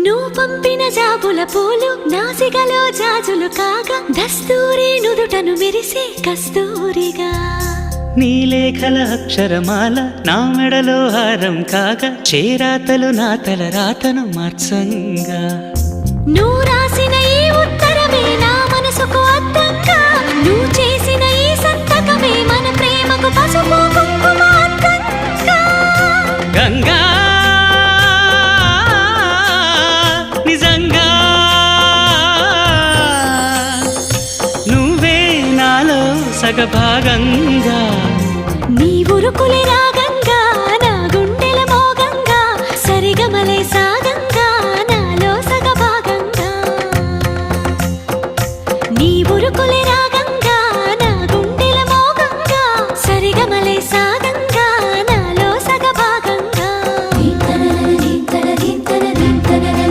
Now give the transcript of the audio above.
నువ్వు పంపిన జాబుల పూలు నాసికలో జాజులు కాగా దస్తూరి నుదుటను మెరిసే కస్తూరిగా నీలేఖల అక్షరమాల నా మెడలో హారం కాగా చేరాతలు నా తల రాతను మార్చంగా నువ్వు రాసిన ఈ ఉత్తరమే నా మనసుకు అర్థంగా నువ్వు చేసిన ఈ సంతకమే మన ప్రేమకు పసుపు కుంకుమ అర్థంగా గంగా నిజంగా నువ్వే నాలో సగభాగంగా